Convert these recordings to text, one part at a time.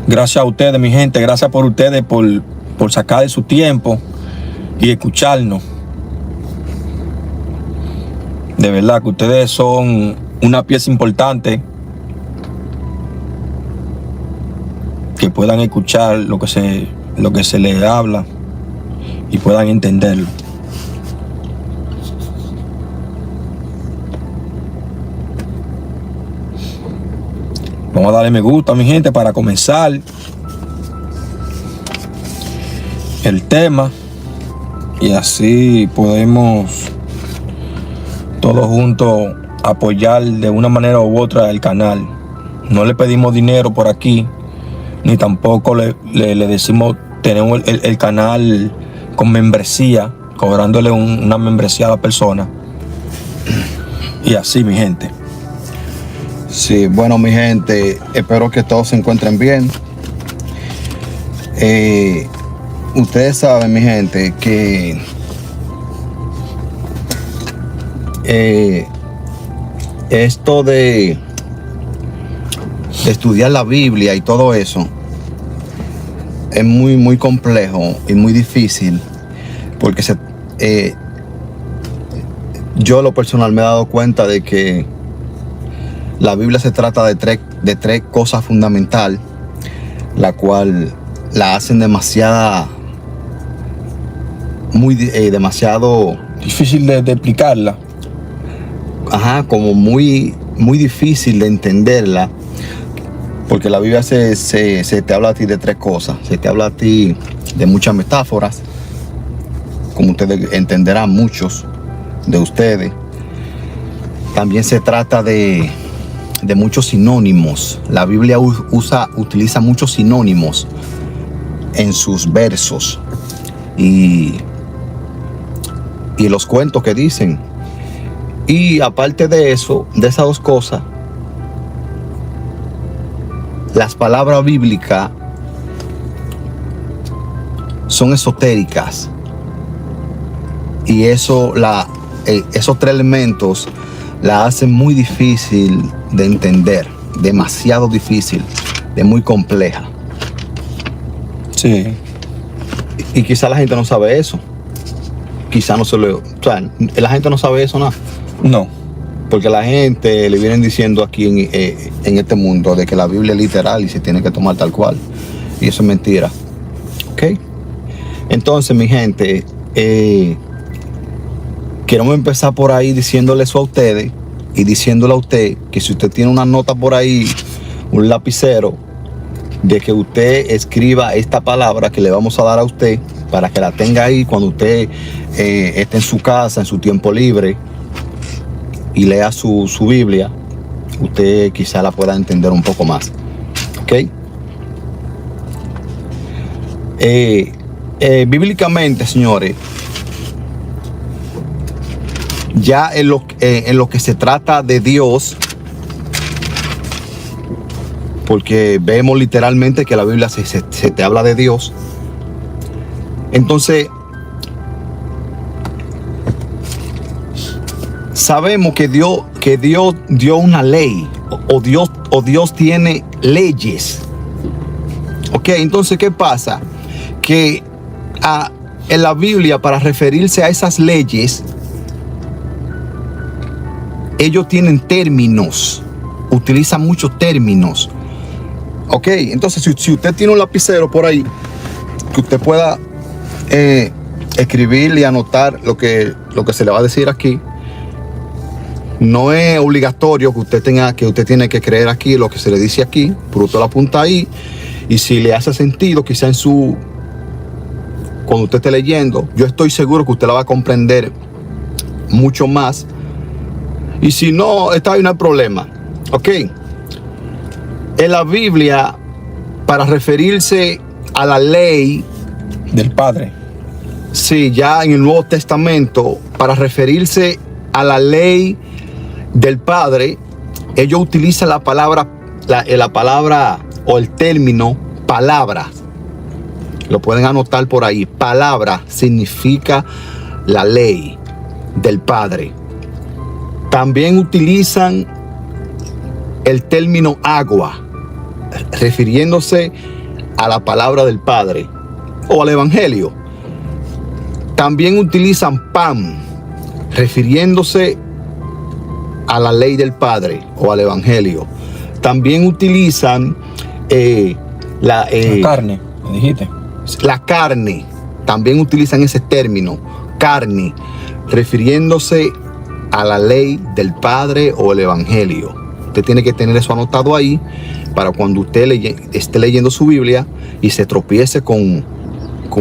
Gracias a ustedes, mi gente. Gracias por ustedes, por sacar de su tiempo y escucharnos. De verdad que ustedes son una pieza importante que puedan escuchar lo que se les habla y puedan entenderlo. Vamos a darle me gusta, mi gente, para comenzar el tema y así podemos todos juntos apoyar de una manera u otra el canal. No le pedimos dinero por aquí, ni tampoco le decimos tenemos el canal con membresía, cobrándole una membresía a la persona. Y así, mi gente. Sí, bueno, mi gente, espero que todos se encuentren bien. Ustedes saben, mi gente, que esto de estudiar la Biblia y todo eso es muy complejo y muy difícil, porque yo lo personal me he dado cuenta de que la Biblia se trata de tres cosas fundamentales, la cual la hacen demasiado Difícil de explicarla. Como muy difícil de entenderla, porque la Biblia se te habla a ti de tres cosas. Se te habla a ti de muchas metáforas, como ustedes entenderán, muchos de ustedes. También se trata de muchos sinónimos. La Biblia utiliza muchos sinónimos en sus versos y los cuentos que dicen. Y aparte de eso, de esas dos cosas, las palabras bíblicas son esotéricas, y esos tres elementos la hacen muy difícil de entender, demasiado difícil, de muy compleja. Sí. Y quizá la gente no sabe eso. Quizá no se lo... O sea, la gente no sabe eso, nada. No. Porque la gente le vienen diciendo aquí en este mundo de que la Biblia es literal y se tiene que tomar tal cual. Y eso es mentira. ¿Ok? Entonces, mi gente, queremos empezar por ahí diciéndole eso a ustedes y diciéndole a usted que si usted tiene una nota por ahí, un lapicero, de que usted escriba esta palabra que le vamos a dar a usted para que la tenga ahí cuando usted esté en su casa, en su tiempo libre, y lea su Biblia, usted quizá la pueda entender un poco más. ¿Ok? Bíblicamente, señores, ya en lo que se trata de Dios, porque vemos literalmente que la Biblia se te habla de Dios. Entonces, sabemos que Dios dio una ley, o Dios tiene leyes. Ok, entonces, ¿qué pasa? Que en la Biblia, para referirse a esas leyes, ellos tienen términos, utilizan muchos términos. Ok, entonces si usted tiene un lapicero por ahí, que usted pueda escribir y anotar lo que se le va a decir aquí. No es obligatorio que usted tiene que creer aquí lo que se le dice aquí, pero usted lo apunta ahí, y si le hace sentido, quizá cuando usted esté leyendo, yo estoy seguro que usted la va a comprender mucho más. Y si no, está ahí, no hay problema. Ok. En la Biblia, para referirse a la ley Del Padre. Sí, ya en el Nuevo Testamento, para referirse a la ley del Padre, ellos utilizan la palabra o el término palabra. Lo pueden anotar por ahí. Palabra significa la ley del Padre. También utilizan el término agua, refiriéndose a la palabra del Padre o al Evangelio. También utilizan pan, refiriéndose a la ley del Padre o al Evangelio. También utilizan la carne, me dijiste. La carne, también utilizan ese término, carne, refiriéndose a la ley del Padre o el Evangelio. Usted tiene que tener eso anotado ahí para cuando usted esté leyendo su Biblia y se tropiece con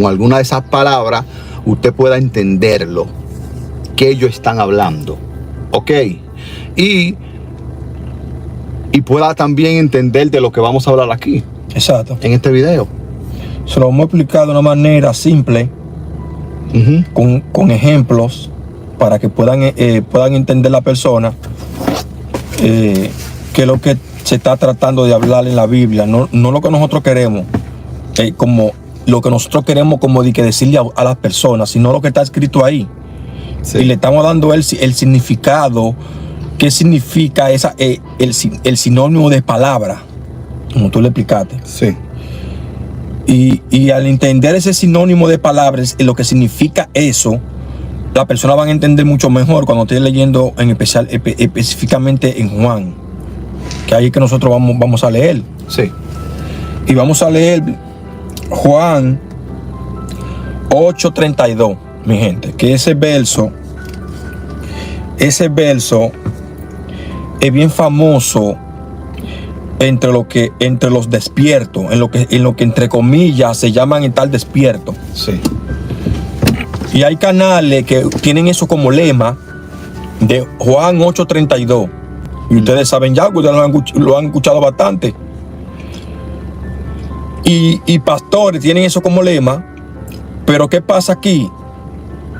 alguna de esas palabras, usted pueda entenderlo, que ellos están hablando. ¿Ok? Y pueda también entender de lo que vamos a hablar aquí. Exacto. En este video. Se lo vamos a explicar de una manera simple, con ejemplos, para que puedan entender la persona que es lo que se está tratando de hablar en la Biblia, no lo que nosotros queremos, como lo que nosotros queremos como de que decirle a las personas, sino lo que está escrito ahí. Sí. Y le estamos dando el significado, qué significa el sinónimo de palabra, como tú le explicaste. Sí. Y al entender ese sinónimo de palabras, lo que significa eso, la persona va a entender mucho mejor cuando esté leyendo en especial, específicamente en Juan, que ahí es que nosotros vamos a leer. Sí. Y vamos a leer Juan 8:32, mi gente, que ese verso es bien famoso entre los despiertos, en lo que entre comillas se llaman estar despierto. Sí. Y hay canales que tienen eso como lema de Juan 8:32. Y ustedes saben ya, ustedes lo han escuchado bastante. Y pastores tienen eso como lema. Pero ¿qué pasa aquí?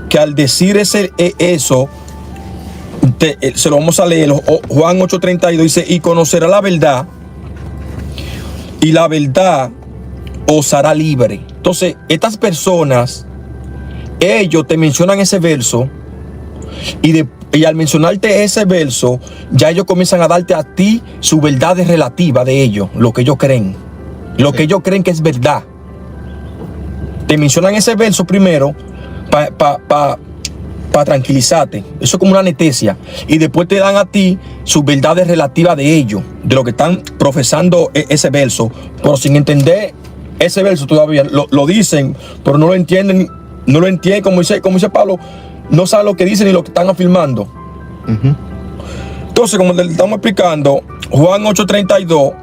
Que al decir eso, se lo vamos a leer. Juan 8:32 dice: y conocerá la verdad, y la verdad os hará libre. Entonces, estas personas, ellos te mencionan ese verso, y al mencionarte ese verso, ya ellos comienzan a darte a ti su verdad relativa de ellos, lo que ellos creen, que ellos creen que es verdad. Te mencionan ese verso primero para tranquilizarte. Eso es como una anestesia. Y después te dan a ti sus verdades relativas de ellos, de lo que están profesando ese verso, pero sin entender ese verso todavía. Lo dicen, pero no lo entienden. No lo entienden, como dice Pablo, no saben lo que dicen ni lo que están afirmando. Entonces, como le estamos explicando, Juan 8:32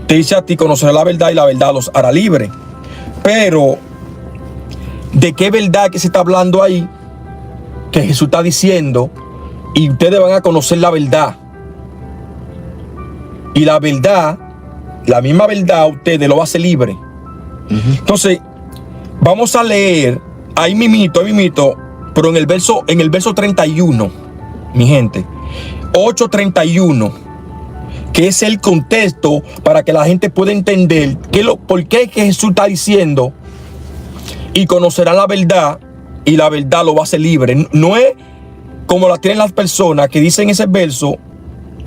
te dice a ti: conocerás la verdad y la verdad los hará libre. Pero, ¿de qué verdad que se está hablando ahí? Que Jesús está diciendo, y ustedes van a conocer la verdad. Y la verdad, la misma verdad, ustedes lo va a hacer libre. Entonces, vamos a leer ahí mimito, pero en el verso 31, mi gente, 8:31, que es el contexto para que la gente pueda entender por qué que Jesús está diciendo: y conocerá la verdad, y la verdad lo va a hacer libre. No es como la tienen las personas que dicen ese verso,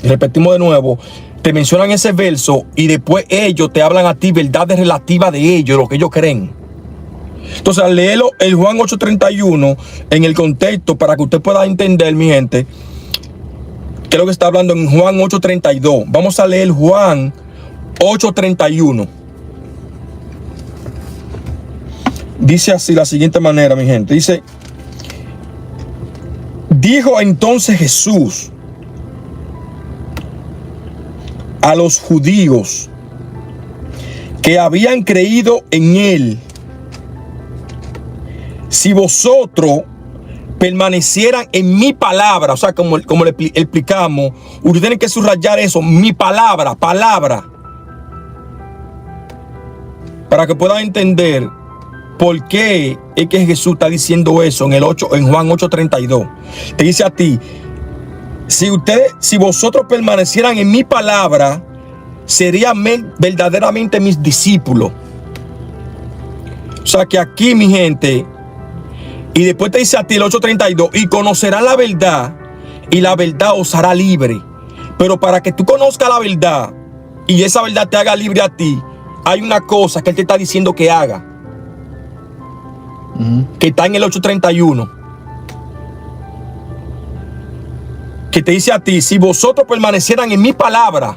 repetimos de nuevo, te mencionan ese verso y después ellos te hablan a ti verdades relativas de ellos, lo que ellos creen. Entonces, al leerlo, el Juan 8:31, en el contexto, para que usted pueda entender, mi gente, qué es lo que está hablando en Juan 8:32. Vamos a leer Juan 8:31. Dice así, la siguiente manera, mi gente. Dice: dijo entonces Jesús a los judíos que habían creído en él: si vosotros permanecieran en mi palabra, o sea, como le explicamos, ustedes tienen que subrayar eso, mi palabra, para que puedan entender por qué es que Jesús está diciendo eso en Juan 8:32. Te dice a ti: si vosotros permanecieran en mi palabra, serían verdaderamente mis discípulos. O sea que aquí, mi gente, y después te dice a ti el 8:32: y conocerá la verdad, y la verdad os hará libre. Pero para que tú conozcas la verdad y esa verdad te haga libre a ti, hay una cosa que Él te está diciendo que haga, que está en el 8:31, que te dice a ti: si vosotros permanecieran en mi palabra,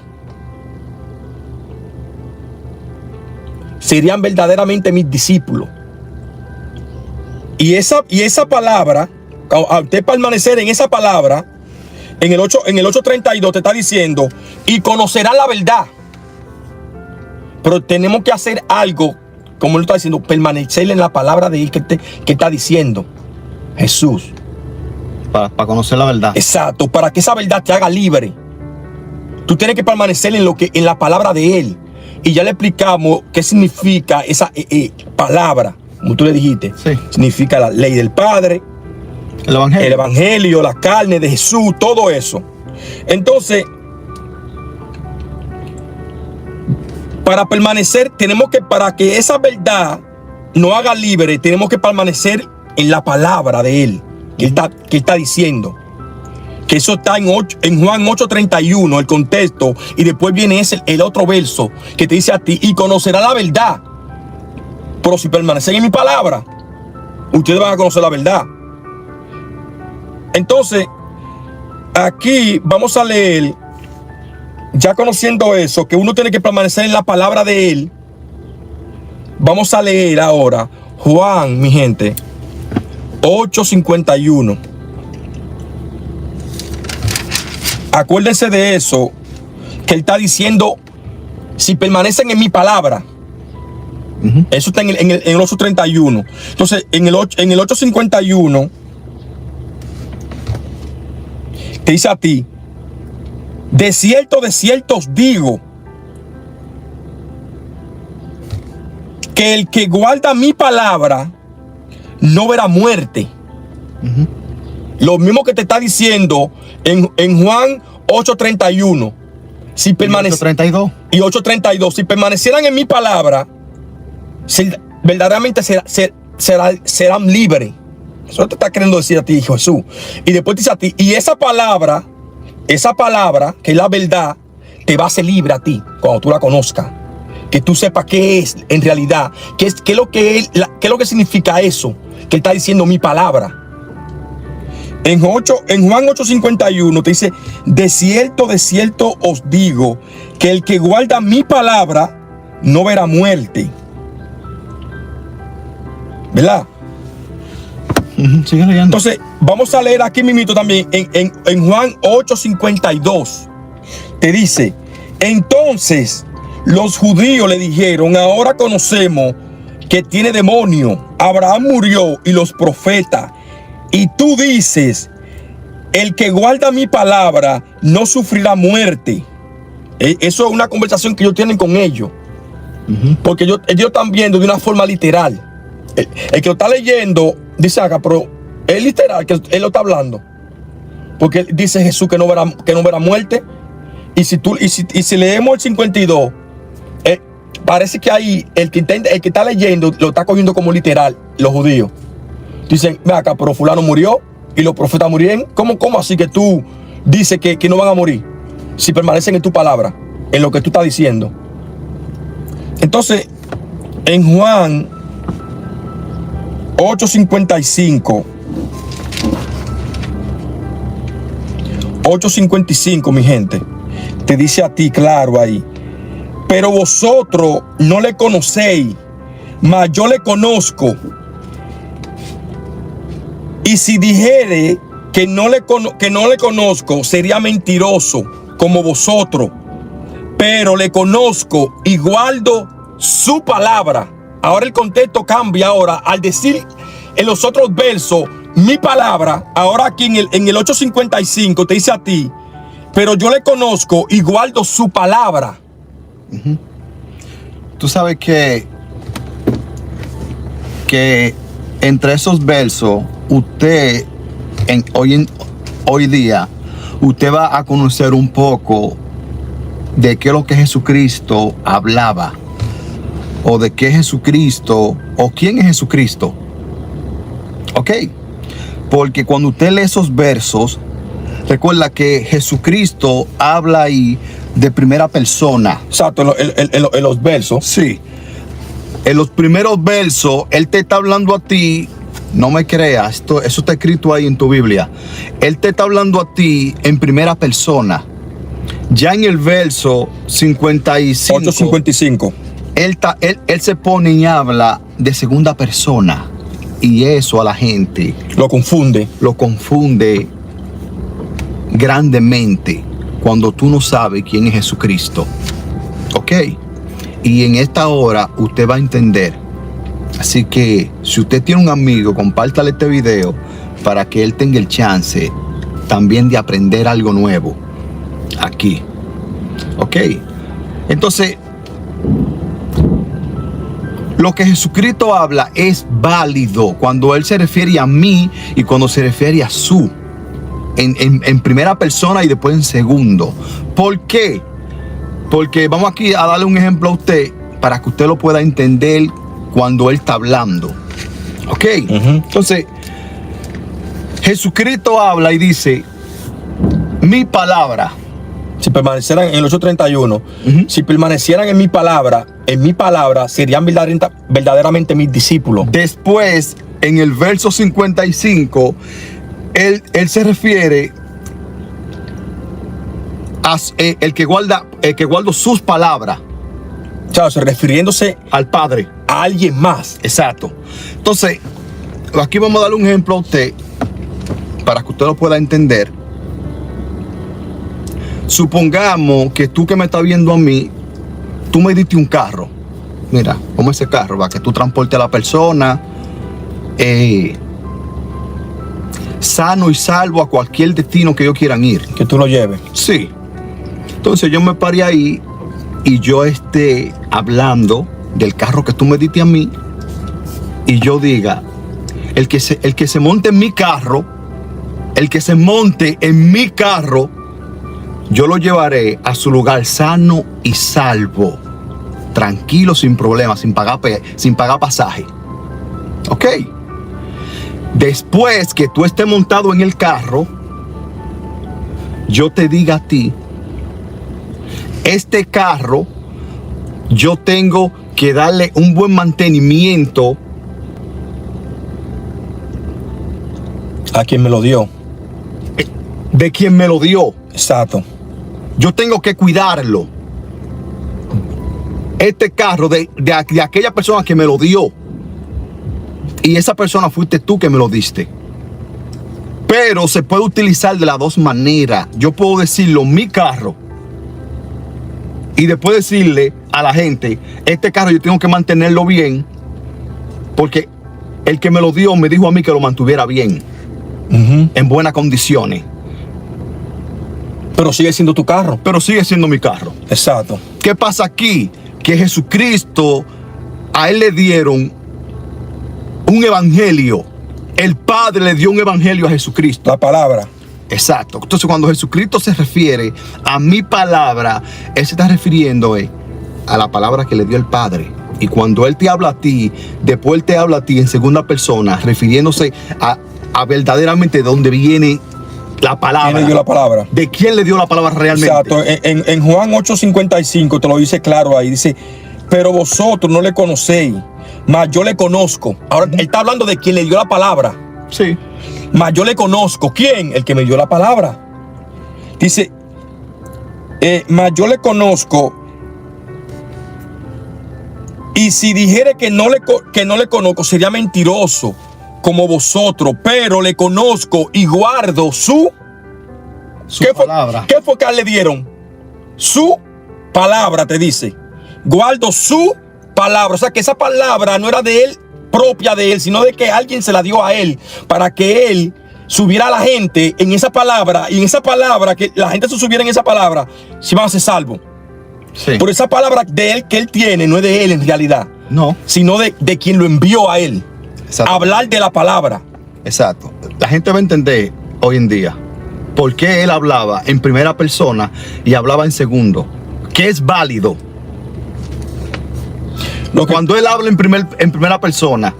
serían verdaderamente mis discípulos. Y esa palabra, a usted permanecer en esa palabra, en el 8:32 te está diciendo: y conocerán la verdad. Pero tenemos que hacer algo, como él está diciendo, permanecer en la palabra de él que está diciendo Jesús. Para conocer la verdad. Exacto, para que esa verdad te haga libre. Tú tienes que permanecer en la palabra de él. Y ya le explicamos qué significa esa palabra, como tú le dijiste. Sí. Significa la ley del Padre, el Evangelio, la carne de Jesús, todo eso. Entonces, para permanecer, para que esa verdad nos haga libre, tenemos que permanecer en la palabra de él, que él está diciendo. Que eso está en Juan 8:31, el contexto. Y después viene el otro verso que te dice a ti: y conocerá la verdad. Pero si permanecen en mi palabra, ustedes van a conocer la verdad. Entonces, aquí vamos a leer, ya conociendo eso, que uno tiene que permanecer en la palabra de él. Vamos a leer ahora Juan, mi gente, 8:51. Acuérdense de eso, que él está diciendo: si permanecen en mi palabra. Eso está en el 8:31. Entonces, en el 8:51 te dice a ti: de cierto os digo, que el que guarda mi palabra no verá muerte. Lo mismo que te está diciendo en Juan 8:31. Si permanecieran, 8:32. Y 8:32. Si permanecieran en mi palabra, verdaderamente serán libres. Eso te está queriendo decir a ti, Jesús. Y después te dice a ti: y esa palabra, que es la verdad, te va a hacer libre a ti cuando tú la conozcas. Que tú sepas qué es en realidad, qué es lo que significa eso que él está diciendo: mi palabra. En Juan 8:51 te dice: de cierto os digo, que el que guarda mi palabra no verá muerte. ¿Verdad? Sigue leyendo. Entonces, vamos a leer aquí mismito también en Juan 8:52. Te dice: entonces los judíos le dijeron: ahora conocemos que tiene demonio. Abraham murió y los profetas. Y tú dices: el que guarda mi palabra no sufrirá muerte. Eso es una conversación que ellos tienen con ellos. Porque ellos están viendo de una forma literal. El que lo está leyendo dice acá, pero es literal que él lo está hablando. Porque dice Jesús que no verá muerte. Y si leemos el 52, parece que ahí el que está leyendo lo está cogiendo como literal, los judíos. Dicen: ve acá, pero fulano murió y los profetas murieron. ¿Cómo así que tú dices que no van a morir si permanecen en tu palabra, en lo que tú estás diciendo? Entonces, en Juan 8:55, 8:55, mi gente, te dice a ti claro ahí: pero vosotros no le conocéis, mas yo le conozco. Y si dijere que no le conozco, sería mentiroso como vosotros. Pero le conozco y guardo su palabra. Ahora el contexto cambia. Ahora, al decir en los otros versos mi palabra, ahora aquí en el 8:55 te dice a ti: pero yo le conozco y guardo su palabra. Tú sabes que entre esos versos, usted hoy día, usted va a conocer un poco de qué es lo que Jesucristo hablaba, o de qué Jesucristo, o quién es Jesucristo. Ok, porque cuando usted lee esos versos, recuerda que Jesucristo habla ahí de primera persona. Exacto, en los versos. Sí. En los primeros versos, Él te está hablando a ti. No me creas, eso está escrito ahí en tu Biblia. Él te está hablando a ti en primera persona. Ya en el verso 55. 8:55. Él se pone y habla de segunda persona. Y eso a la gente Lo confunde. lo confunde grandemente cuando tú no sabes quién es Jesucristo. ¿Ok? Y en esta hora usted va a entender. Así que si usted tiene un amigo, compártale este video para que él tenga el chance también de aprender algo nuevo aquí. ¿Ok? Entonces, lo que Jesucristo habla es válido cuando Él se refiere a mí y cuando se refiere a su. En primera persona y después en segundo. ¿Por qué? Porque vamos aquí a darle un ejemplo a usted para que usted lo pueda entender cuando Él está hablando. ¿Ok? Entonces, Jesucristo habla y dice, mi palabra. Si permanecieran en el 8:31, si permanecieran en mi palabra serían verdaderamente mis discípulos. Después, en el verso 55, él se refiere a el que guarda sus palabras. O sea, refiriéndose Al Padre. a alguien más. Exacto. Entonces, aquí vamos a darle un ejemplo a usted para que usted lo pueda entender. Supongamos que tú que me estás viendo a mí, tú me diste un carro. Mira, como ese carro, va, que tú transportes a la persona sano y salvo a cualquier destino que ellos quieran ir. Que tú lo lleves. Sí. Entonces yo me paré ahí y yo esté hablando del carro que tú me diste a mí y yo diga, el que se monte en mi carro, yo lo llevaré a su lugar sano y salvo, tranquilo, sin problemas, sin pagar pasaje. ¿Ok? Después que tú estés montado en el carro, yo te diga a ti, este carro, yo tengo que darle un buen mantenimiento A quien me lo dio. de quien me lo dio. Exacto. Yo tengo que cuidarlo. Este carro de aquella persona que me lo dio. Y esa persona fuiste tú que me lo diste. Pero se puede utilizar de las dos maneras. Yo puedo decirlo, mi carro. Y después decirle a la gente, este carro yo tengo que mantenerlo bien. Porque el que me lo dio me dijo a mí que lo mantuviera bien. En buenas condiciones. Pero sigue siendo tu carro. Pero sigue siendo mi carro. Exacto. ¿Qué pasa aquí? Que Jesucristo, a Él le dieron un evangelio. El Padre le dio un evangelio a Jesucristo. La palabra. Exacto. Entonces cuando Jesucristo se refiere a mi palabra, Él se está refiriendo a la palabra que le dio el Padre. Y cuando Él te habla a ti, después Él te habla a ti en segunda persona, refiriéndose a verdaderamente de dónde viene la palabra. ¿Quién le dio la palabra? ¿De quién le dio la palabra realmente? Exacto. En Juan 8:55 te lo dice claro ahí. Dice, pero vosotros no le conocéis, mas yo le conozco. Ahora, él está hablando de quien le dio la palabra. Sí. Mas yo le conozco. ¿Quién? El que me dio la palabra. Dice, mas yo le conozco. Y si dijere que no le conozco, sería mentiroso como vosotros. Pero le conozco y guardo su palabra. ¿Qué fue que a él le dieron? Su palabra, te dice. Guardo su palabra. O sea que esa palabra no era de él, propia de él, sino de que alguien se la dio a él para que él subiera a la gente en esa palabra. Y en esa palabra, que la gente se subiera en esa palabra, si van a ser salvos. Sí. Por esa palabra de él que él tiene, no es de él en realidad. No. Sino de quien lo envió a él. Exacto. Hablar de la palabra. Exacto. La gente va a entender hoy en día por qué él hablaba en primera persona y hablaba en segundo. Que es válido. Cuando él habla en primera persona,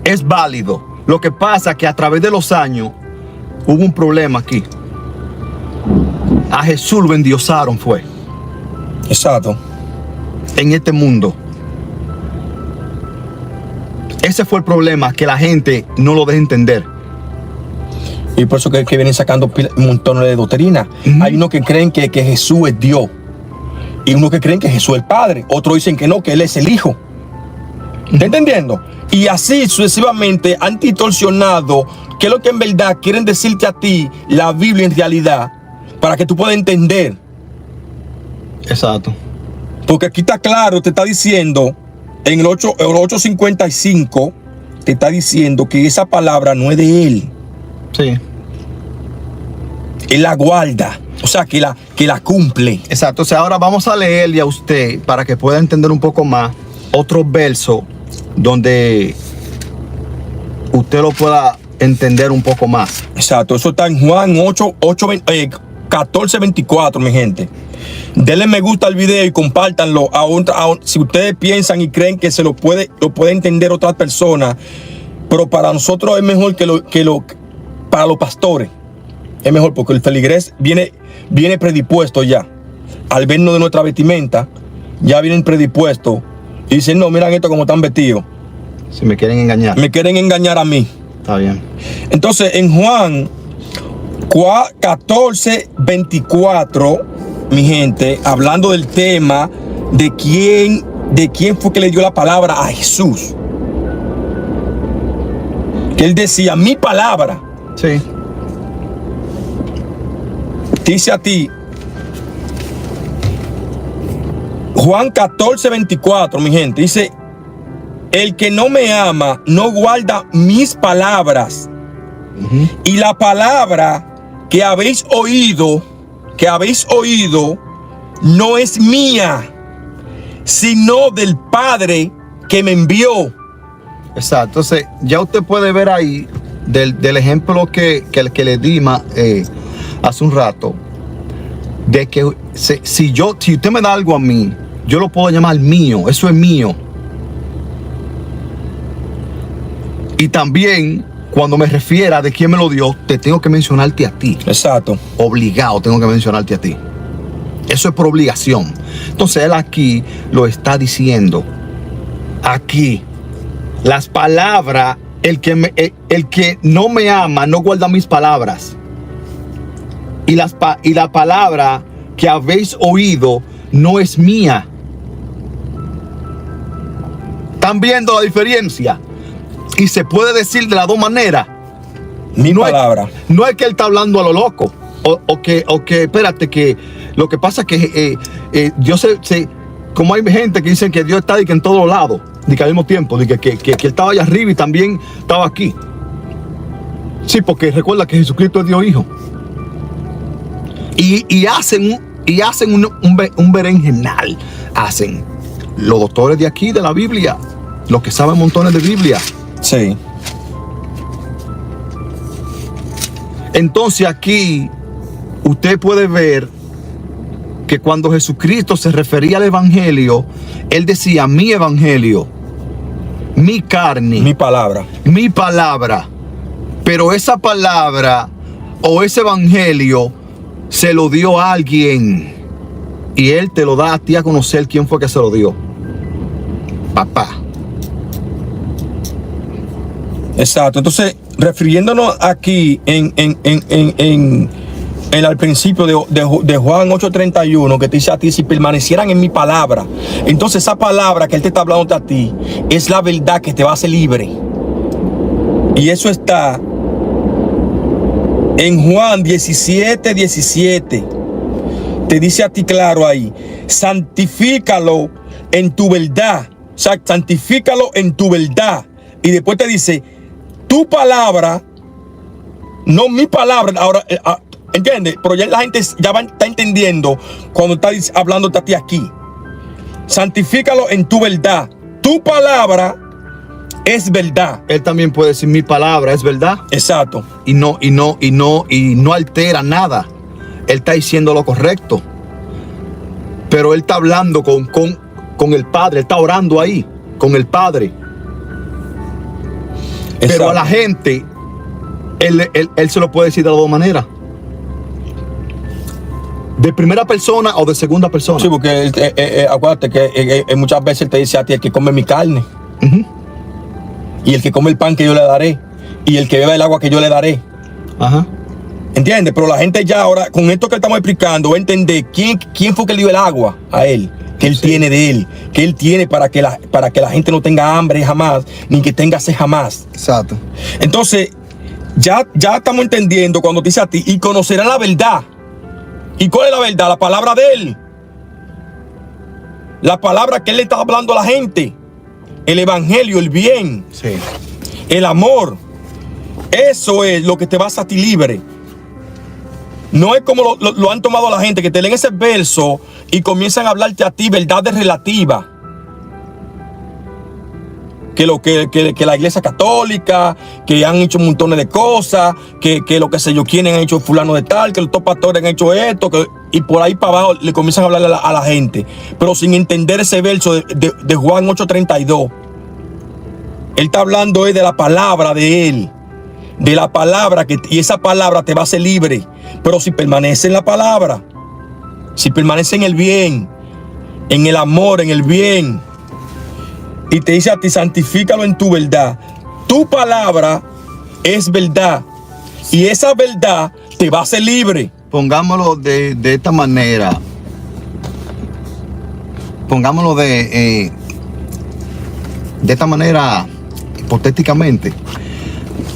es válido. Lo que pasa es que a través de los años hubo un problema aquí. A Jesús lo endiosaron, fue. Exacto. en este mundo. Ese fue el problema, que la gente no lo deja entender. Y por eso que vienen sacando un montón de doctrina. Hay unos que creen que Jesús es Dios. Y unos que creen que Jesús es el Padre. Otros dicen que no, que Él es el Hijo. ¿Está entendiendo? Y así sucesivamente han distorsionado qué es lo que en verdad quieren decirte a ti la Biblia en realidad, para que tú puedas entender. Exacto. Porque aquí está claro, te está diciendo, en el 8:55, te está diciendo que esa palabra no es de Él. Sí. Él la guarda, o sea, que la cumple. Exacto. O sea, ahora vamos a leerle a usted, para que pueda entender un poco más, otro verso donde usted lo pueda entender un poco más. Exacto, eso está en Juan 14:24, mi gente. Denle me gusta al video y compártanlo. Si ustedes piensan y creen que lo puede entender otras personas, pero para nosotros es mejor para los pastores. Es mejor porque el feligrés viene predispuesto ya. Al vernos de nuestra vestimenta, ya vienen predispuestos. Y dicen, no, miren esto como están vestidos. Si me quieren engañar. Me quieren engañar a mí. Está bien. Entonces, en Juan 14:24, mi gente, hablando del tema de quién fue que le dio la palabra a Jesús. Que él decía, mi palabra. Sí. Dice a ti, Juan 14:24, mi gente, dice, el que no me ama no guarda mis palabras. Y la palabra que habéis oído, no es mía, sino del Padre que me envió. Exacto. Entonces, ya usted puede ver ahí del ejemplo que le di hace un rato, de que si usted me da algo a mí, yo lo puedo llamar mío, eso es mío. Y también, cuando me refiera de quién me lo dio, te tengo que mencionarte a ti. Exacto. Obligado tengo que mencionarte a ti. Eso es por obligación. Entonces él aquí lo está diciendo. Aquí, las palabras, el que no me ama no guarda mis palabras. Y la palabra que habéis oído no es mía. ¿Están viendo la diferencia? Y se puede decir de las dos maneras. Mi palabra. No es que él está hablando a lo loco. O que espérate, que lo que pasa es que yo sé, como hay gente que dicen que Dios está en todos lados, de que al mismo tiempo, de que él estaba allá arriba y también estaba aquí. Sí, porque recuerda que Jesucristo es Dios Hijo. Y hacen un berenjenal. Hacen los doctores de aquí, de la Biblia, los que saben montones de Biblia. Sí. Entonces aquí usted puede ver que cuando Jesucristo se refería al evangelio, él decía mi evangelio, mi carne, Mi palabra. mi palabra. Pero esa palabra o ese evangelio se lo dio a alguien, y él te lo da a ti a conocer quién fue que se lo dio. Papá. Exacto. Entonces, refiriéndonos aquí al principio de Juan 8:31, que te dice a ti, si permanecieran en mi palabra. Entonces esa palabra que él te está hablando a ti es la verdad que te va a hacer libre. Y eso está en Juan 17:17. Te dice a ti claro ahí, santifícalo en tu verdad. O sea, santifícalo en tu verdad. Y después te dice, tu palabra, no mi palabra. Ahora, ¿entiendes? Pero ya la gente está entendiendo cuando está hablándote a ti aquí. Santifícalo en tu verdad. Tu palabra es verdad. Él también puede decir mi palabra es verdad. Exacto. Y no altera nada. Él está diciendo lo correcto. Pero él está hablando con el Padre. Él está orando ahí con el Padre. Exacto. Pero a la gente, él se lo puede decir de las dos maneras. ¿De primera persona o de segunda persona? Sí, porque acuérdate que muchas veces él te dice a ti: el que come mi carne, Ujú. y el que come el pan que yo le daré, y el que beba el agua que yo le daré. Ajá. ¿Entiendes? Pero la gente ya ahora, con esto que estamos explicando, va a entender quién fue que le dio el agua a él, que él tiene de él, que él tiene para que la gente no tenga hambre jamás, ni que tenga sed jamás. Exacto. Entonces, ya estamos entendiendo cuando dice a ti: y conocerá la verdad. ¿Y cuál es la verdad? La palabra de él. La palabra que él le está hablando a la gente. El evangelio, el bien, Sí. el amor. Eso es lo que te va a hacer a ti libre. No es como lo han tomado la gente, que te leen ese verso y comienzan a hablarte a ti verdades relativas. Que la iglesia católica, que han hecho montones de cosas, que lo que sé yo, quiénes han hecho fulano de tal, que los dos pastores han hecho esto, y por ahí para abajo le comienzan a hablar a la gente, pero sin entender ese verso de Juan 8:32. Él está hablando de la palabra de él, de la palabra, y esa palabra te va a hacer libre. Pero si permanece en la palabra, si permanece en el bien, en el amor, en el bien, y te dice a ti: santifícalo en tu verdad. Tu palabra es verdad, y esa verdad te va a hacer libre. Pongámoslo de esta manera. Pongámoslo de esta manera, hipotéticamente,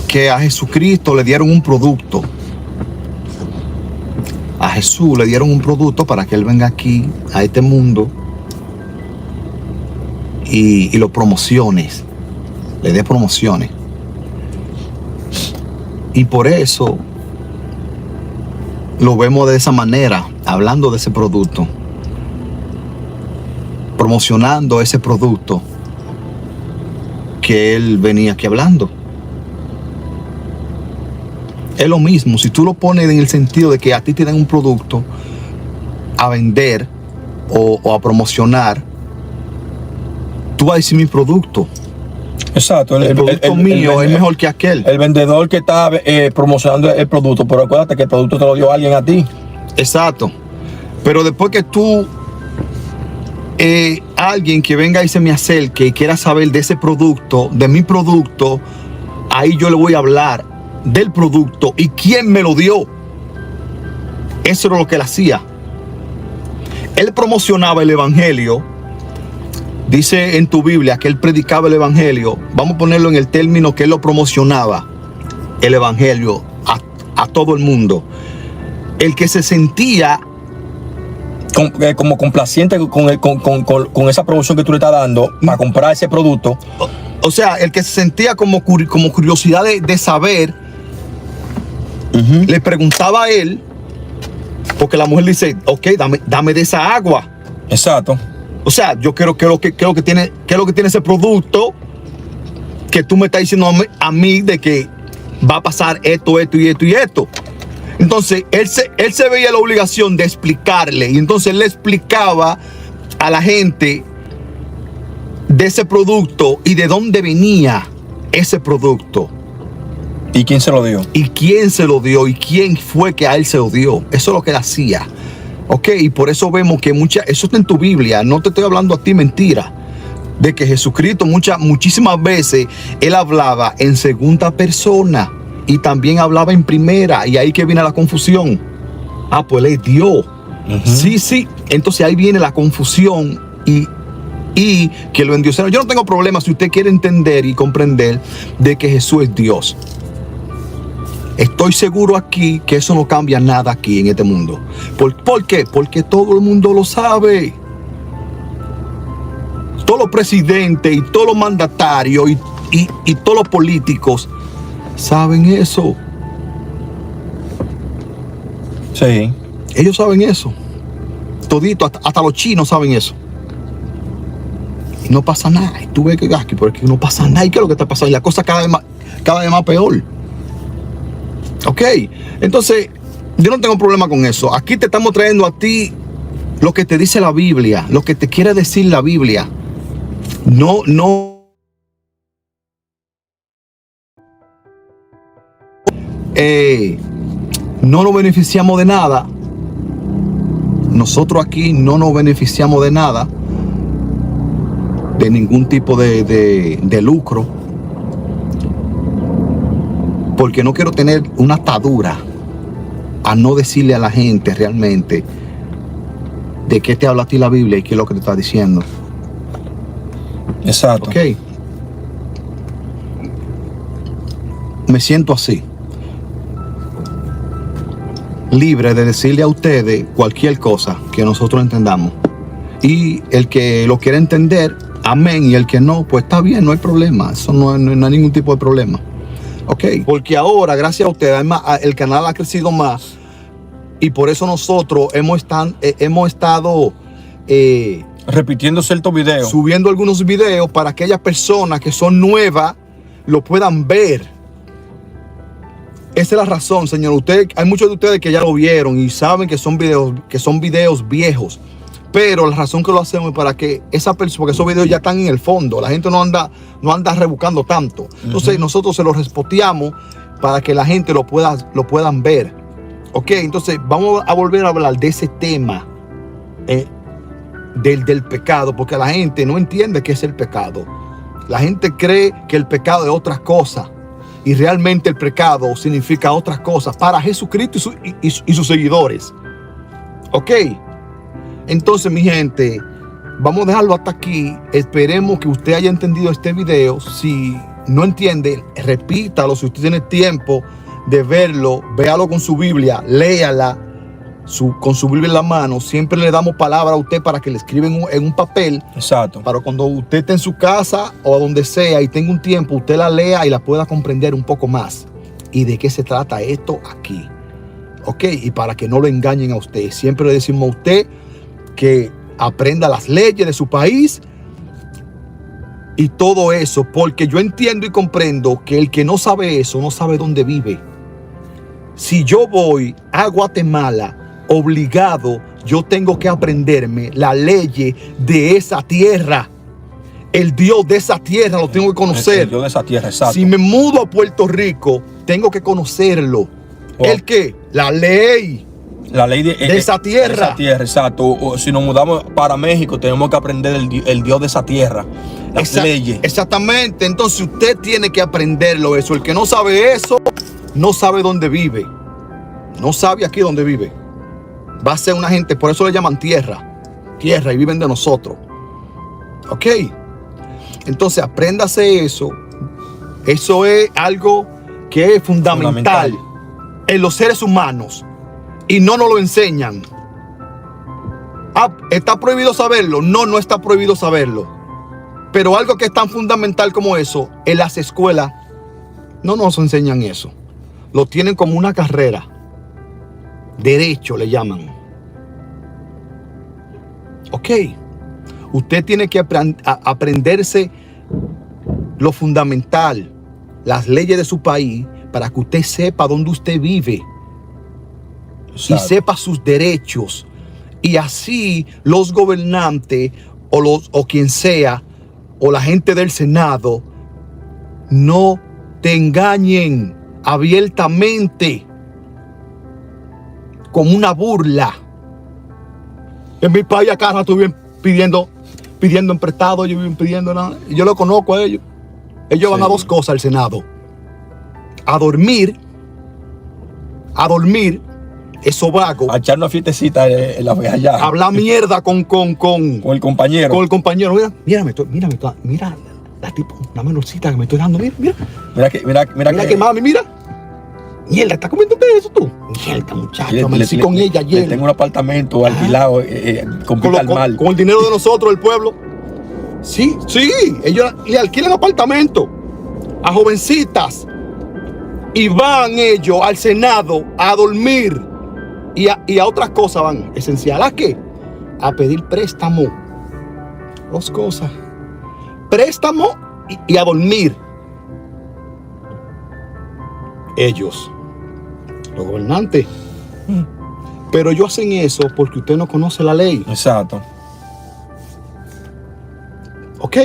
que a Jesucristo le dieron un producto. A Jesús le dieron un producto para que Él venga aquí, a este mundo, y lo promociones. Le dé promociones. Y por eso lo vemos de esa manera, hablando de ese producto, promocionando ese producto que Él venía aquí hablando. Es lo mismo, si tú lo pones en el sentido de que a ti te dan un producto a vender o a promocionar, tú vas a decir: mi producto. Exacto. El producto mío es mejor que aquel. El vendedor que está promocionando el producto, pero acuérdate que el producto te lo dio alguien a ti. Exacto. Pero después que tú, alguien que venga y se me acerque y quiera saber de ese producto, de mi producto, ahí yo le voy a hablar del producto y quién me lo dio. Eso era lo que él hacía. Él promocionaba el evangelio. Dice en tu Biblia que él predicaba el evangelio. Vamos a ponerlo en el término que él lo promocionaba, el evangelio a todo el mundo. El que se sentía como complaciente con esa promoción que tú le estás dando para comprar ese producto. O sea, el que se sentía como curiosidad de saber, le preguntaba a él, porque la mujer dice: ok, dame de esa agua. Exacto. O sea, yo quiero que lo que tiene ese producto que tú me estás diciendo a mí de que va a pasar esto. Entonces, él se veía la obligación de explicarle, y entonces él le explicaba a la gente de ese producto y de dónde venía ese producto. ¿Y quién se lo dio? Y quién se lo dio y quién fue que a él se lo dio. Eso es lo que él hacía. Ok, y por eso vemos que eso está en tu Biblia. No te estoy hablando a ti mentira. De que Jesucristo muchísimas veces él hablaba en segunda persona y también hablaba en primera. Y ahí que viene la confusión. Ah, pues él es Dios. Sí. Entonces ahí viene la confusión y que lo endiosaron. Yo no tengo problema si usted quiere entender y comprender de que Jesús es Dios. Estoy seguro aquí que eso no cambia nada aquí en este mundo. ¿Por qué? Porque todo el mundo lo sabe. Todos los presidentes y todos los mandatarios y todos los políticos saben eso. Sí. Ellos saben eso. Todito, hasta los chinos saben eso. Y no pasa nada. Y tú ves que aquí por aquí no pasa nada. ¿Y qué es lo que está pasando? Y la cosa cada vez más peor. Ok, entonces yo no tengo problema con eso. Aquí te estamos trayendo a ti lo que te dice la Biblia, lo que te quiere decir la Biblia. No nos beneficiamos de nada nosotros aquí no nos beneficiamos de nada, de ningún tipo de lucro, porque no quiero tener una atadura a no decirle a la gente realmente de qué te habla a ti la Biblia y qué es lo que te está diciendo. Exacto. Ok. Me siento así, libre de decirle a ustedes cualquier cosa que nosotros entendamos. Y el que lo quiera entender, amén. Y el que no, pues está bien, no hay problema. Eso no hay ningún tipo de problema. Ok. Porque ahora, gracias a ustedes, además, el canal ha crecido más. Y por eso nosotros hemos estado repitiendo ciertos videos, subiendo algunos videos para que aquellas personas que son nuevas lo puedan ver. Esa es la razón, señor. Hay muchos de ustedes que ya lo vieron y saben que son videos viejos. Pero la razón que lo hacemos es para que esa persona, porque esos videos ya están en el fondo, la gente no anda rebuscando tanto. Entonces nosotros se los respoteamos para que la gente lo puedan ver. Ok, entonces vamos a volver a hablar de ese tema del pecado, porque la gente no entiende qué es el pecado. La gente cree que el pecado es otra cosa. Y realmente el pecado significa otras cosas para Jesucristo y sus seguidores. Ok. Entonces, mi gente, vamos a dejarlo hasta aquí. Esperemos que usted haya entendido este video. Si no entiende, repítalo. Si usted tiene tiempo de verlo, véalo con su Biblia, léala con su Biblia en la mano. Siempre le damos palabra a usted para que le escriben en un papel. Exacto. Para cuando usted esté en su casa o donde sea y tenga un tiempo, usted la lea y la pueda comprender un poco más. ¿Y de qué se trata esto aquí? Ok, y para que no lo engañen a usted. Siempre le decimos a usted que aprenda las leyes de su país y todo eso, porque yo entiendo y comprendo que el que no sabe eso, no sabe dónde vive. Si yo voy a Guatemala, obligado, yo tengo que aprenderme la ley de esa tierra. El Dios de esa tierra lo tengo que conocer. El Dios de esa tierra, exacto. Si me mudo a Puerto Rico, tengo que conocerlo. ¿El qué? La ley. La ley de esa tierra. De esa tierra, exacto. O si nos mudamos para México, tenemos que aprender el Dios de esa tierra. Las leyes. Exactamente. Entonces usted tiene que aprenderlo eso. El que no sabe eso, no sabe dónde vive. No sabe aquí dónde vive. Va a ser una gente, por eso le llaman tierra. Tierra, y viven de nosotros. Ok. Entonces apréndase eso. Eso es algo que es fundamental en los seres humanos. Y no nos lo enseñan. ¿Está prohibido saberlo? No, no está prohibido saberlo. Pero algo que es tan fundamental como eso, en las escuelas no nos enseñan eso. Lo tienen como una carrera. Derecho le llaman. Ok. Usted tiene que aprenderse lo fundamental, las leyes de su país, para que usted sepa dónde usted vive. Exacto. Y sepa sus derechos. Y así los gobernantes o quien sea, o la gente del Senado, no te engañen abiertamente como una burla. En mi país acá no estuvieron pidiendo prestado, ellos viven pidiendo nada. Yo lo conozco a ellos. Ellos van a dos cosas al Senado: a dormir, eso vago. A echar una fiestecita en la vez allá. Hablar mierda con el compañero. Con el compañero. Mira la tipo, una menorcita que me estoy dando. Mira que mami, mira. Mierda, ¿estás comiendo eso tú? Mierda, muchacho, amanecí con ella ayer. Tengo un apartamento alquilado con el dinero de nosotros, el pueblo. Sí, ellos le alquilan apartamentos a jovencitas y van ellos al Senado a dormir y a otras cosas van. ¿Esencial a qué? A pedir préstamo. Dos cosas. Préstamo y a dormir. Ellos, los gobernantes. Pero ellos hacen eso porque usted no conoce la ley. Exacto. Ok.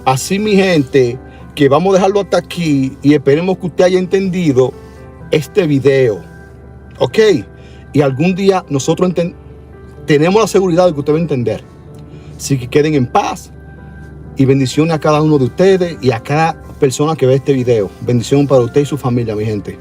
Así, mi gente, que vamos a dejarlo hasta aquí y esperemos que usted haya entendido este video. Ok. Y algún día nosotros tenemos la seguridad de que usted va a entender. Así que queden en paz y bendiciones a cada uno de ustedes y a cada persona que ve este video. Bendición para usted y su familia, mi gente.